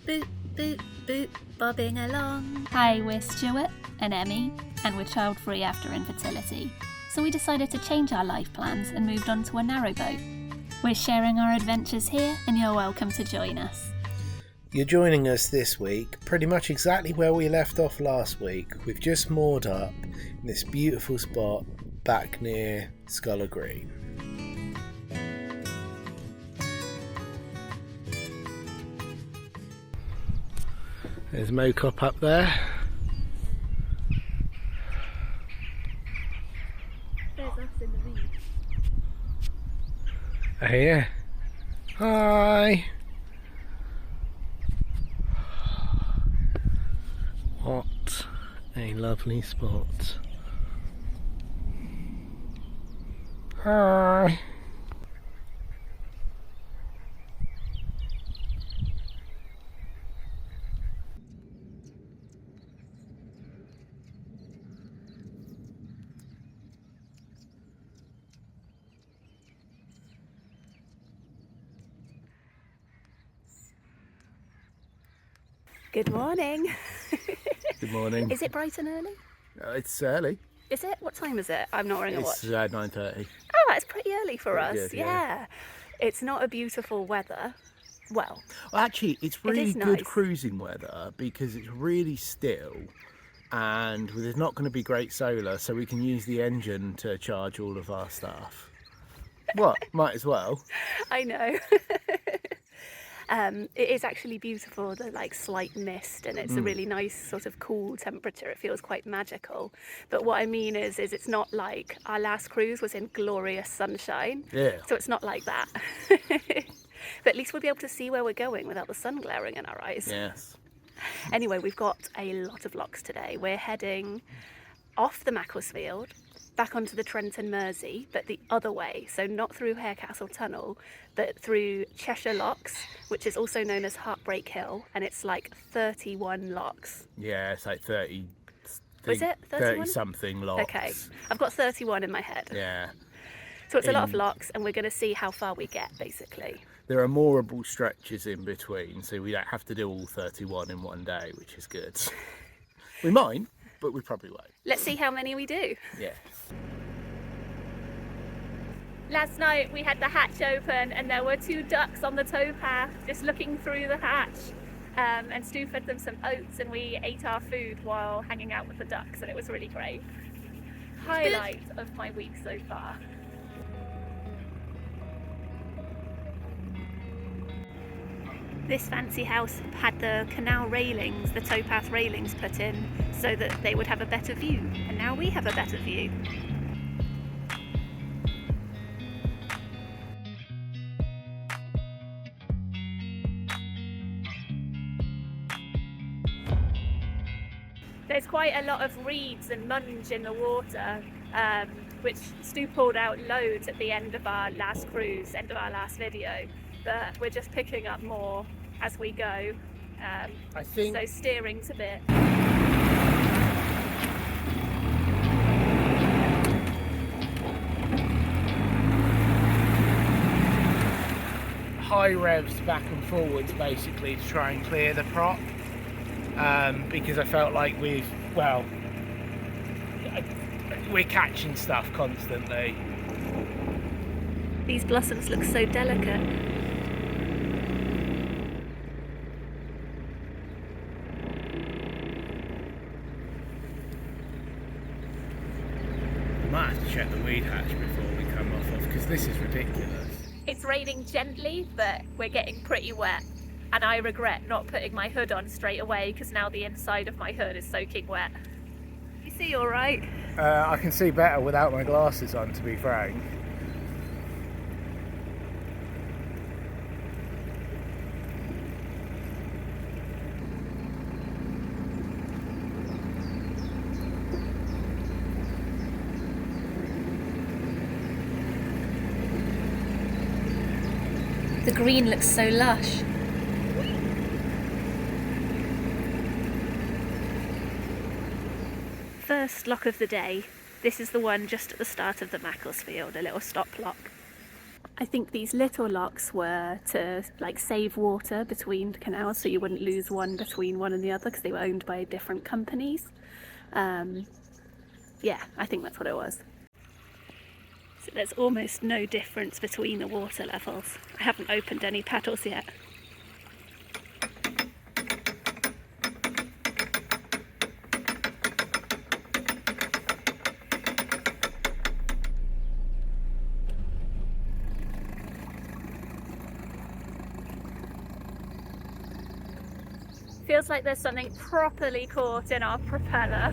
boop, boop, boop, bobbing along. Hi, we're Stuart and Emmie, and we're child-free after infertility. So we decided to change our life plans and moved on to a narrowboat. We're sharing our adventures here, and you're welcome to join us. You're joining us this week pretty much exactly where we left off last week. We've just moored up in this beautiful spot back near Sculler Green. There's Mocop up there. There's us in the reed. Here. Hi. What a lovely spot. Hi. Good morning. Good morning. Is it bright and early? It's early. Is it? What time is it? I'm not wearing a watch. It's 9:30. Oh, that's pretty early for Pretty us. good, yeah. yeah. It's not a beautiful weather. Well, Actually, it's really is good nice. cruising weather because it's really still and there's not going to be great solar, so we can use the engine to charge all of our stuff. What? Might as well. I know. It is actually beautiful, the slight mist, and it's a really nice sort of cool temperature. It feels quite magical. But what I mean is it's not like our last cruise was in glorious sunshine. Yeah. So it's not like that. But at least we'll be able to see where we're going without the sun glaring in our eyes. Yes. Anyway, we've got a lot of locks today. We're heading off the Macclesfield, back onto the Trent and Mersey, but the other way. So not through Harecastle Tunnel, but through Cheshire Locks, which is also known as Heartbreak Hill, and it's like 31 locks. Yeah, it's like 30. Was it 31? 30 something locks. Okay, I've got 31 in my head. Yeah. So it's a lot of locks, and we're going to see how far we get, basically. There are moorable stretches in between, so we don't have to do all 31 in one day, which is good. We might, but we probably won't. Let's see how many we do. Yeah. Last night we had the hatch open and there were 2 ducks on the towpath just looking through the hatch, and Stu fed them some oats and we ate our food while hanging out with the ducks, and it was really great. Highlight of my week so far. This fancy house had the canal railings, the towpath railings put in so that they would have a better view, and now we have a better view. There's quite a lot of reeds and munge in the water, which Stu pulled out loads at the end of our last cruise, end of our last video, but we're just picking up more as we go. I think. So steering's a bit. High revs back and forwards basically to try and clear the prop, because I felt like we're catching stuff constantly. These blossoms look so delicate. We might have to check the weed hatch before we come off because this is ridiculous. It's raining gently, but we're getting pretty wet, and I regret not putting my hood on straight away because now the inside of my hood is soaking wet. You see all right? I can see better without my glasses on, to be frank. The green looks so lush. First lock of the day. This is the one just at the start of the Macclesfield, a little stop lock. I think these little locks were to like save water between canals, so you wouldn't lose one between one and the other because they were owned by different companies. Yeah, I think that's what it was. So there's almost no difference between the water levels. I haven't opened any paddles yet. Feels like there's something properly caught in our propeller.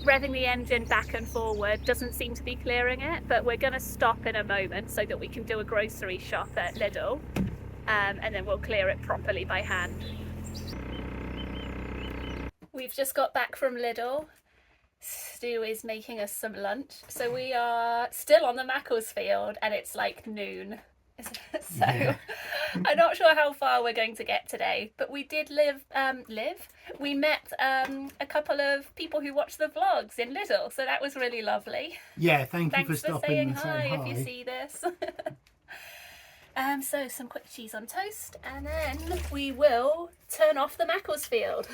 Revving the engine back and forward doesn't seem to be clearing it, but we're going to stop in a moment so that we can do a grocery shop at Lidl, and then we'll clear it properly by hand. We've just got back from Lidl. Stu is making us some lunch. So we are still on the Macclesfield and it's like noon. So yeah. I'm not sure how far we're going to get today, but we did we met a couple of people who watch the vlogs in Lidl, so that was really lovely. Yeah, thanks you for stopping saying and saying hi if you see this. So some quick cheese on toast, and then we will turn off the Macclesfield.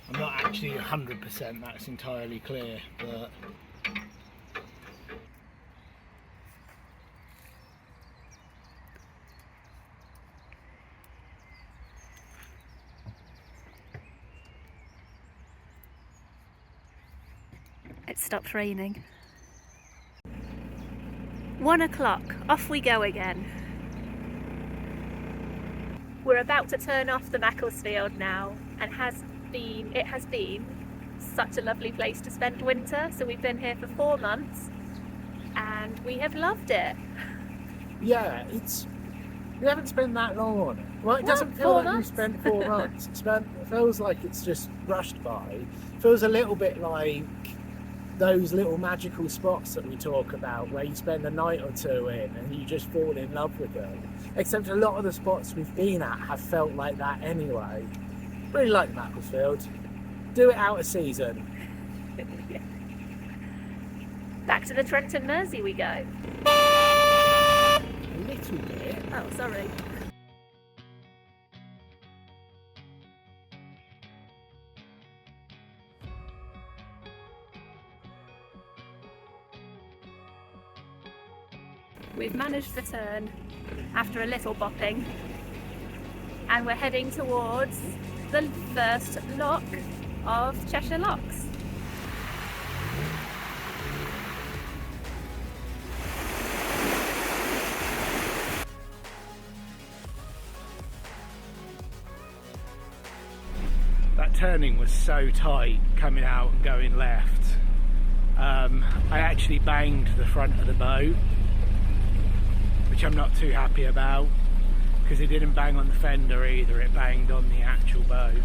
I'm not actually 100% that's entirely clear, but it stopped raining. 1 o'clock, off we go again. We're about to turn off the Macclesfield now, and it has been such a lovely place to spend winter. So we've been here for 4 months and we have loved it. Yeah, we haven't spent that long on it. Well, it doesn't feel like we've spent 4 months. It feels like it's just rushed by. It feels a little bit like those little magical spots that we talk about where you spend a night or two in and you just fall in love with them. Except a lot of the spots we've been at have felt like that anyway. Really like Macclesfield. Do it out of season. Yeah. Back to the Trent and Mersey we go. A little bit. Oh, sorry. We've managed the turn after a little bopping, and we're heading towards the first lock of Cheshire Locks. that turning was so tight coming out and going left. I actually banged the front of the boat, which I'm not too happy about, because it didn't bang on the fender either, it banged on the actual boat.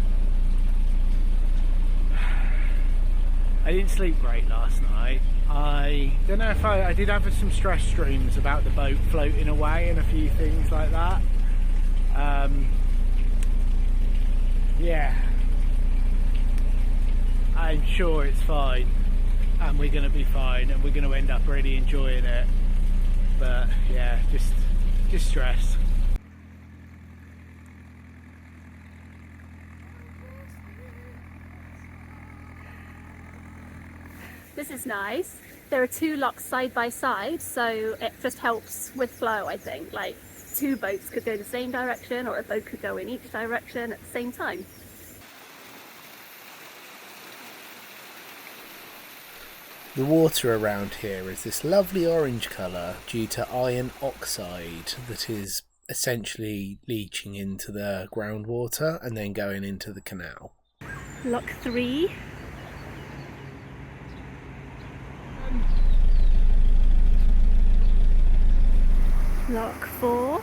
I didn't sleep great last night. I don't know if I did have some stress streams about the boat floating away and a few things like that. Yeah, I'm sure it's fine and we're going to be fine and we're going to end up really enjoying it, but yeah, just stress. This is nice. There are 2 locks side by side, so it just helps with flow, I think. Like 2 boats could go the same direction, or a boat could go in each direction at the same time. The water around here is this lovely orange colour due to iron oxide that is essentially leaching into the groundwater and then going into the canal. Lock 3. Lock 4.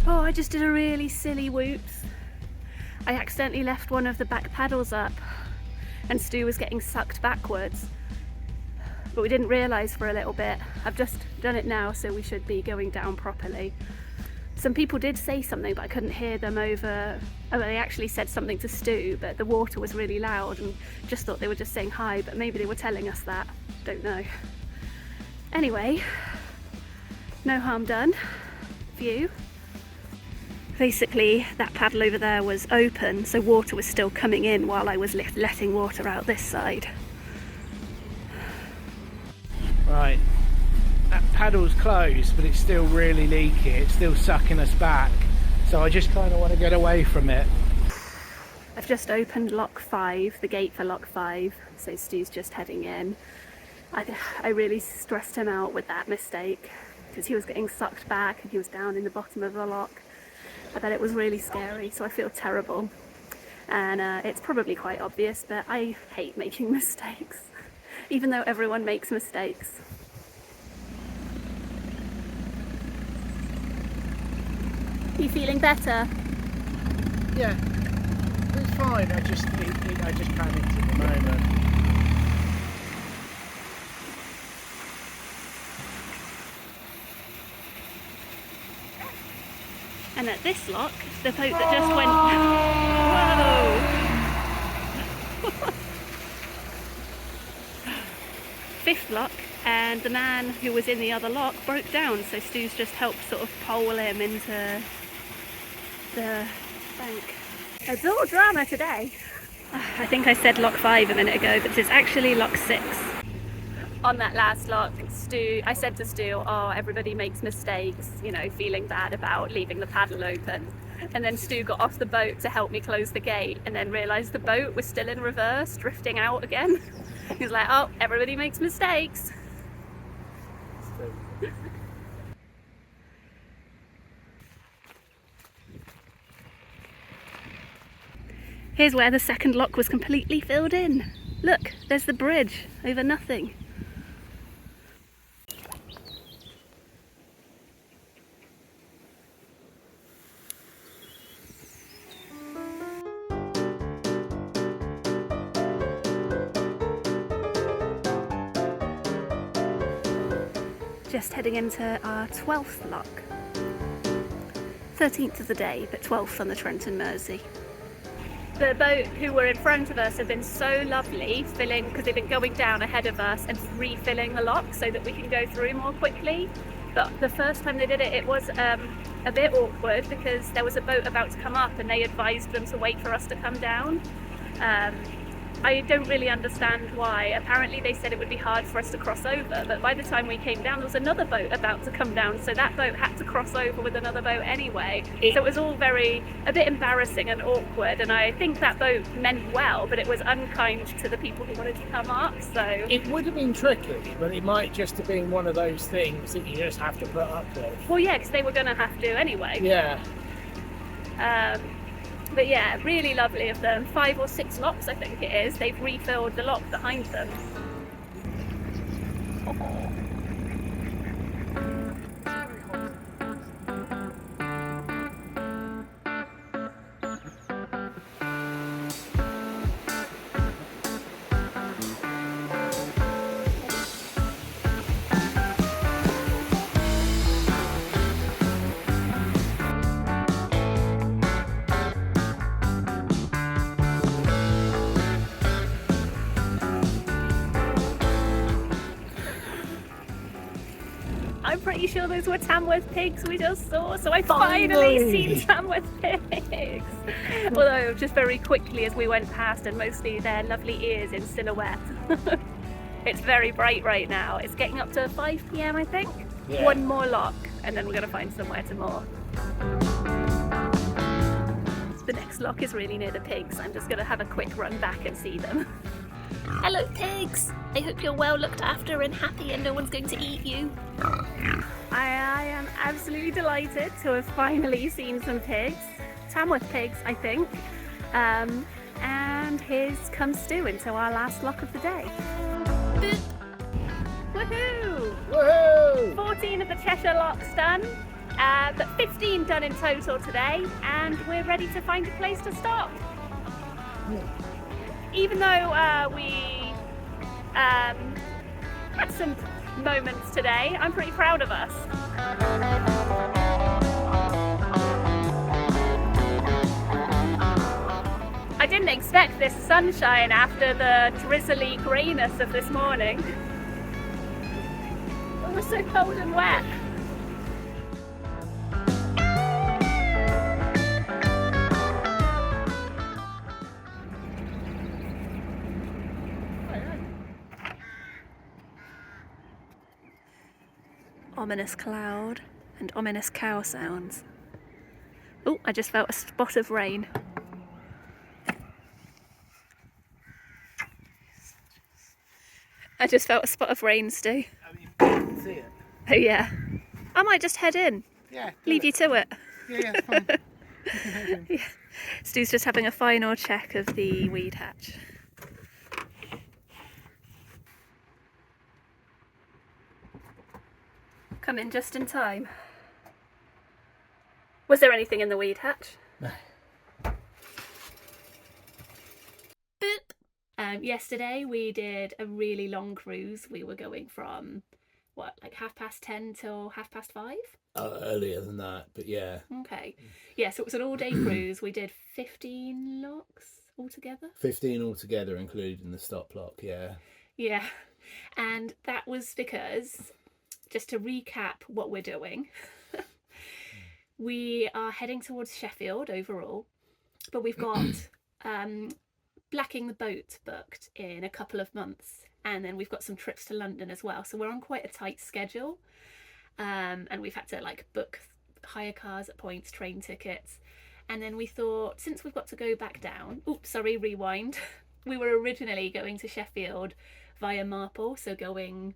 Oh, I just did a really silly whoops. I accidentally left one of the back paddles up and Stu was getting sucked backwards, but we didn't realise for a little bit. I've just done it now, so we should be going down properly. Some people did say something, but I couldn't hear them over. Oh, they actually said something to Stu, but the water was really loud and just thought they were just saying hi, but maybe they were telling us that. Don't know. Anyway, no harm done. View. Basically, that paddle over there was open, so water was still coming in while I was letting water out this side. Right, that paddle's closed, but it's still really leaky. It's still sucking us back, so I just kind of want to get away from it. I've just opened lock 5, the gate for lock 5, so Stu's just heading in. I really stressed him out with that mistake because he was getting sucked back and he was down in the bottom of the lock. I bet it was really scary, so I feel terrible. And it's probably quite obvious, but I hate making mistakes, even though everyone makes mistakes. You feeling better? Yeah, it's fine. I just panicked at the moment. And at this lock, the boat that just went... Whoa! 5th lock, and the man who was in the other lock broke down, so Stu's just helped sort of pole him into the bank. It's all drama today. I think I said lock 5 a minute ago, but it's actually lock 6. On that last lock, I said to Stu, oh, everybody makes mistakes, you know, feeling bad about leaving the paddle open. And then Stu got off the boat to help me close the gate and then realised the boat was still in reverse, drifting out again. He was like, oh, everybody makes mistakes. Here's where the second lock was completely filled in. Look, there's the bridge over nothing. Just heading into our 12th lock. 13th of the day, but 12th on the Trent and Mersey. The boat who were in front of us have been so lovely filling, because they've been going down ahead of us and refilling the lock so that we can go through more quickly. But the first time they did it, it was a bit awkward because there was a boat about to come up and they advised them to wait for us to come down. I don't really understand why. Apparently they said it would be hard for us to cross over, but by the time we came down there was another boat about to come down, so that boat had to cross over with another boat anyway. So it was all a bit embarrassing and awkward, and I think that boat meant well, but it was unkind to the people who wanted to come up, so... It would have been tricky, but it might just have been one of those things that you just have to put up with. Well, yeah, because they were going to have to anyway. Yeah. But yeah, really lovely of them. 5 or 6 locks, I think it is. They've refilled the lock behind them. I'm pretty sure those were Tamworth pigs we just saw, so I finally seen Tamworth pigs. Although just very quickly as we went past, and mostly their lovely ears in silhouette. It's very bright right now. It's getting up to 5 PM I think. Yeah. 1 more lock and then we're going to find somewhere to moor. The next lock is really near the pigs. I'm just going to have a quick run back and see them. Hello pigs! I hope you're well looked after and happy and no one's going to eat you. I am absolutely delighted to have finally seen some pigs. Tamworth pigs, I think. And here's comes Stu into our last lock of the day. Woohoo! Woohoo! 14 of the Cheshire Locks done. But 15 done in total today, and we're ready to find a place to stop. Even though we had some moments today, I'm pretty proud of us. I didn't expect this sunshine after the drizzly greyness of this morning. It was so cold and wet. Ominous cloud and ominous cow sounds. Oh, I just felt a spot of rain. I just felt a spot of rain, Stu. I mean, you can see it. Oh yeah. I might just head in. Yeah. Leave you to it. Yeah, fine. You can head in. Yeah. Stu's just having a final check of the weed hatch. Come in just in time. Was there anything in the weed hatch? No. Boop. Yesterday we did a really long cruise. We were going from, what, like 10:30 till 5:30? Earlier than that, but yeah. Okay. Yeah, so it was an all-day cruise. We did 15 locks altogether. 15 altogether, including the stop lock, yeah. Yeah. And that was because, just to recap what we're doing, we are heading towards Sheffield overall, but we've got Blacking the Boat booked in a couple of months, and then we've got some trips to London as well, so we're on quite a tight schedule, and we've had to like book hire cars at points, train tickets, and then we thought, since we've got to go back down, rewind, we were originally going to Sheffield via Marple, so going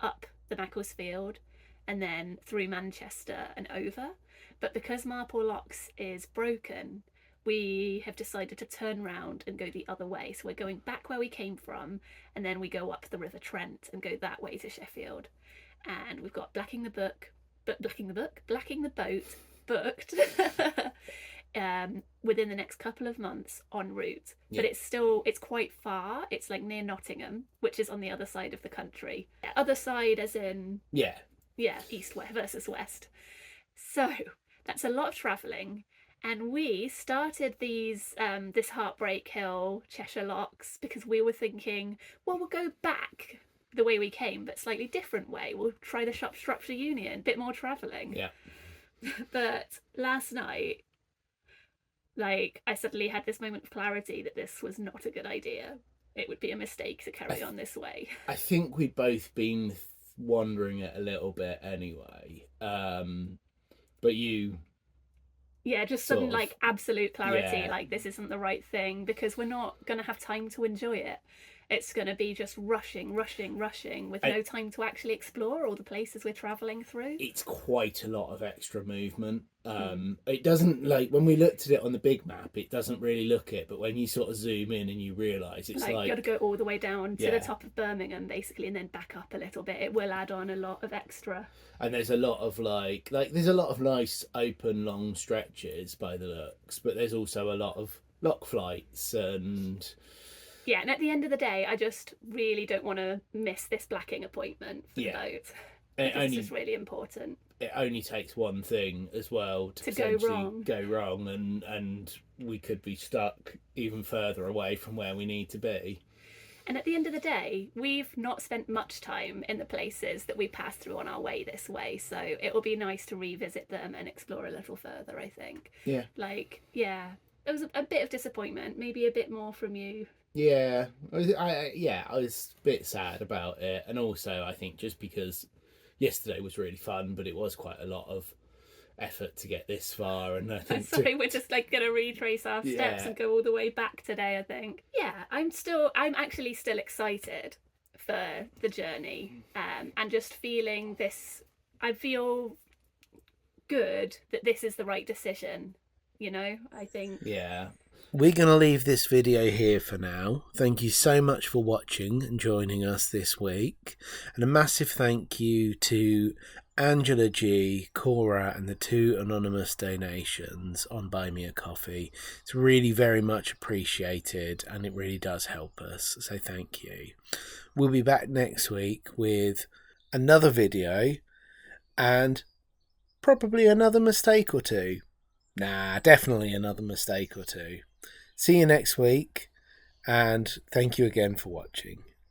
up the Macclesfield and then through Manchester and over, but because Marple Locks is broken, we have decided to turn round and go the other way. So we're going back where we came from, and then we go up the River Trent and go that way to Sheffield. And we've got Blacking the Boat booked within the next couple of months en route. Yeah. But it's quite far. It's like near Nottingham, which is on the other side of the country. Other side as in... Yeah, east versus west. So that's a lot of travelling. And we started this Heartbreak Hill, Cheshire Locks, because we were thinking, well, we'll go back the way we came, but slightly different way. We'll try the Shropshire Union, bit more travelling. Yeah. But last night, like, I suddenly had this moment of clarity that this was not a good idea. It would be a mistake to carry on this way. I think we'd both been wondering it a little bit anyway. But you... Yeah, just sudden, like, absolute clarity, like, this isn't the right thing, because we're not going to have time to enjoy it. It's going to be just rushing, with no time to actually explore all the places we're travelling through. It's quite a lot of extra movement. It doesn't, like, when we looked at it on the big map, it doesn't really look it, but when you sort of zoom in and you realise it's like... You've got to go all the way down to the top of Birmingham, basically, and then back up a little bit. It will add on a lot of extra. And there's a lot of, like there's a lot of nice, open, long stretches by the looks, but there's also a lot of lock flights and... Yeah, and at the end of the day, I just really don't want to miss this blacking appointment for the boat. It's just really important. It only takes one thing as well to go wrong, and we could be stuck even further away from where we need to be. And at the end of the day, we've not spent much time in the places that we passed through on our way this way, so it will be nice to revisit them and explore a little further, I think. Yeah. It was a bit of disappointment, maybe a bit more from you. Yeah, I was a bit sad about it, and also I think just because yesterday was really fun, but it was quite a lot of effort to get this far, and I think we're just like gonna retrace our steps and go all the way back today, I think. Yeah, I'm actually still excited for the journey, and just feeling this. I feel good that this is the right decision, you know, I think. Yeah. We're going to leave this video here for now. Thank you so much for watching and joining us this week. And a massive thank you to Angela G, Cora, and the 2 anonymous donations on Buy Me a Coffee. It's really very much appreciated, and it really does help us, so thank you. We'll be back next week with another video and probably another mistake or two. Nah, definitely another mistake or two. See you next week, and thank you again for watching.